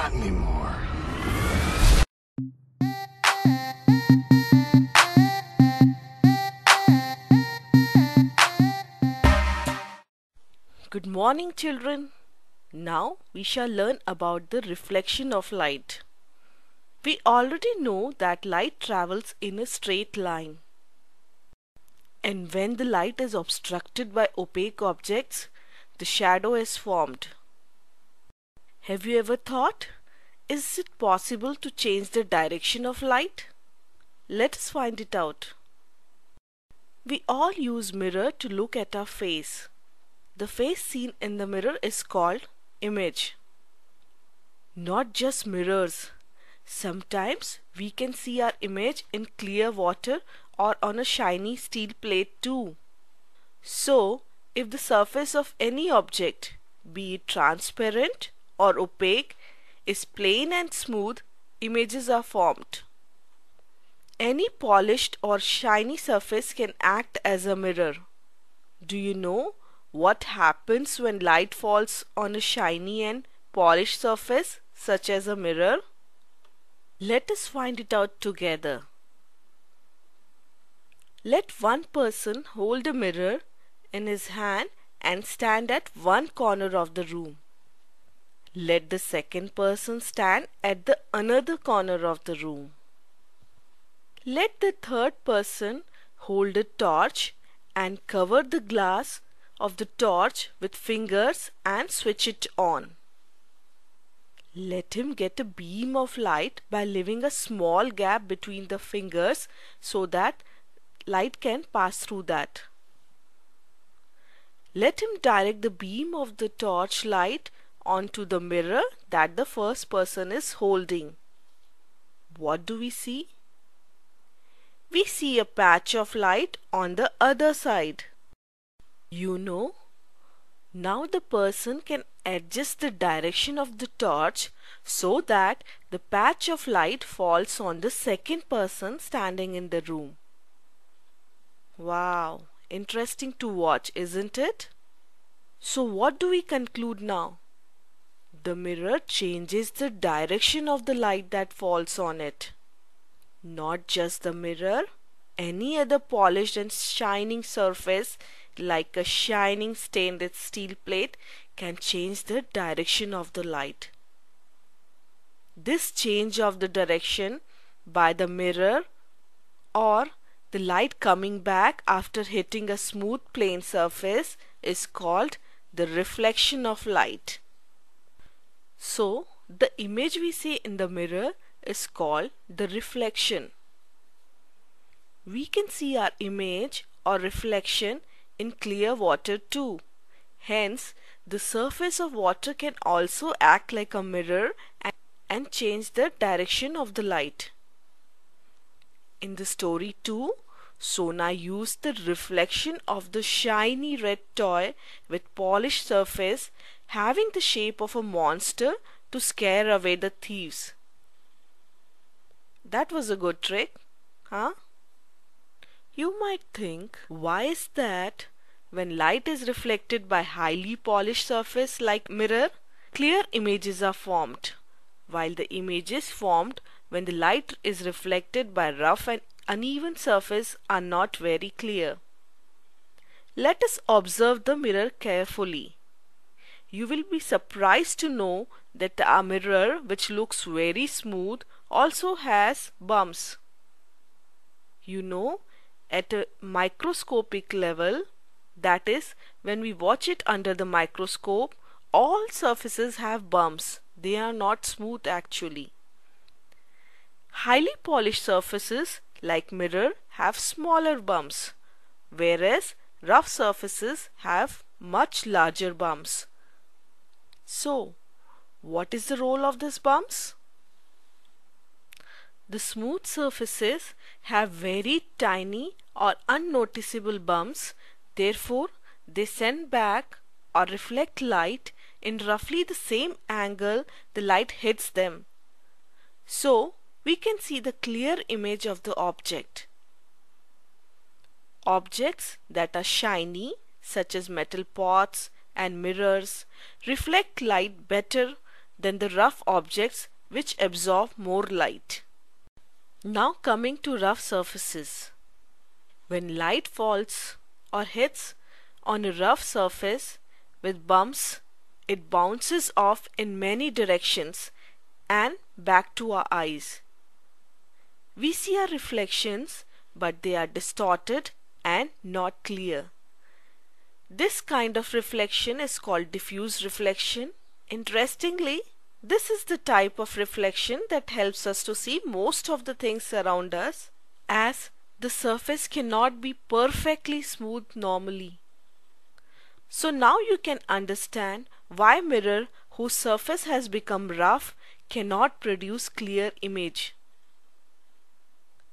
Not anymore. Good morning, children. Now we shall learn about the reflection of light. We already know that light travels in a straight line. And when the light is obstructed by opaque objects, the shadow is formed. Have you ever thought, is it possible to change the direction of light? Let us find it out. We all use mirror to look at our face. The face seen in the mirror is called image. Not just mirrors. Sometimes we can see our image in clear water or on a shiny steel plate too. So, if the surface of any object, be it transparent or opaque, is plain and smooth, images are formed. Any polished or shiny surface can act as a mirror. Do you know what happens when light falls on a shiny and polished surface such as a mirror? Let us find it out together. Let one person hold a mirror in his hand and stand at one corner of the room. Let the second person stand at the another corner of the room. Let the third person hold a torch and cover the glass of the torch with fingers and switch it on. Let him get a beam of light by leaving a small gap between the fingers so that light can pass through that. Let him direct the beam of the torch light onto the mirror that the first person is holding. What do we see? We see a patch of light on the other side. You know, now the person can adjust the direction of the torch so that the patch of light falls on the second person standing in the room. Wow, interesting to watch, isn't it? So what do we conclude now? The mirror changes the direction of the light that falls on it. Not just the mirror, any other polished and shining surface like a shining stained steel plate can change the direction of the light. This change of the direction by the mirror or the light coming back after hitting a smooth plain surface is called the reflection of light. So, the image we see in the mirror is called the reflection. We can see our image or reflection in clear water too. Hence, the surface of water can also act like a mirror and change the direction of the light. In the story too, Sona used the reflection of the shiny red toy with polished surface having the shape of a monster to scare away the thieves. That was a good trick, huh? You might think, why is that when light is reflected by highly polished surface like mirror, clear images are formed, while the images formed when the light is reflected by rough and uneven surface are not very clear. Let us observe the mirror carefully. You will be surprised to know that a mirror which looks very smooth also has bumps. You know, at a microscopic level, that is, when we watch it under the microscope, all surfaces have bumps. They are not smooth actually. Highly polished surfaces like mirror have smaller bumps, whereas rough surfaces have much larger bumps. So, what is the role of these bumps? The smooth surfaces have very tiny or unnoticeable bumps, therefore they send back or reflect light in roughly the same angle the light hits them. So, we can see the clear image of the object. Objects that are shiny, such as metal pots and mirrors, reflect light better than the rough objects which absorb more light. Now coming to rough surfaces. When light falls or hits on a rough surface with bumps, it bounces off in many directions and back to our eyes. We see our reflections, but they are distorted and not clear. This kind of reflection is called diffuse reflection. Interestingly, this is the type of reflection that helps us to see most of the things around us, as the surface cannot be perfectly smooth normally. So now you can understand why mirror whose surface has become rough cannot produce clear image.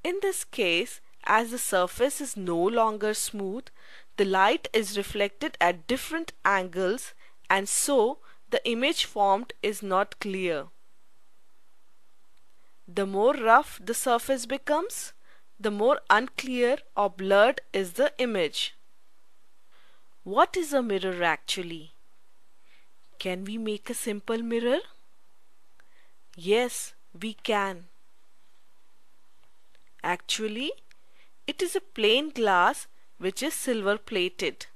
In this case, as the surface is no longer smooth, the light is reflected at different angles, and so the image formed is not clear. The more rough the surface becomes, the more unclear or blurred is the image. What is a mirror actually? Can we make a simple mirror? Yes, we can. Actually, it is a plain glass which is silver plated.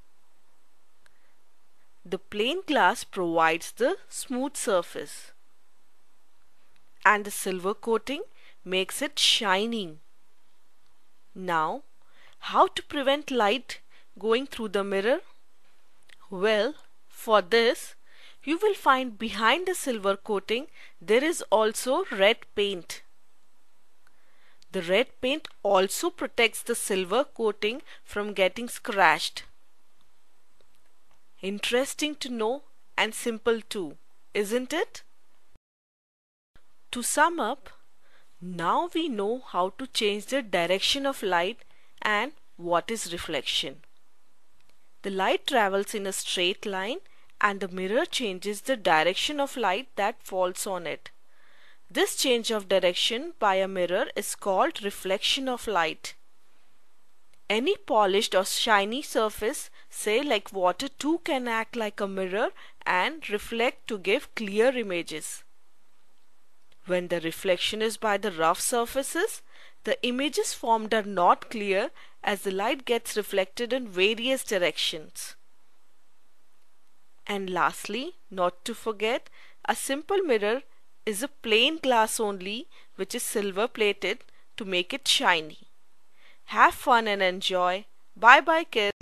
The plain glass provides the smooth surface, and the silver coating makes it shining. Now, how to prevent light going through the mirror? Well, for this, you will find behind the silver coating there is also red paint. The red paint also protects the silver coating from getting scratched. Interesting to know and simple too, isn't it? To sum up, now we know how to change the direction of light and what is reflection. The light travels in a straight line and the mirror changes the direction of light that falls on it. This change of direction by a mirror is called reflection of light. Any polished or shiny surface, say like water, too can act like a mirror and reflect to give clear images. When the reflection is by the rough surfaces, the images formed are not clear as the light gets reflected in various directions. And lastly, not to forget, a simple mirror is a plain glass only which is silver plated to make it shiny. Have fun and enjoy. Bye bye kids.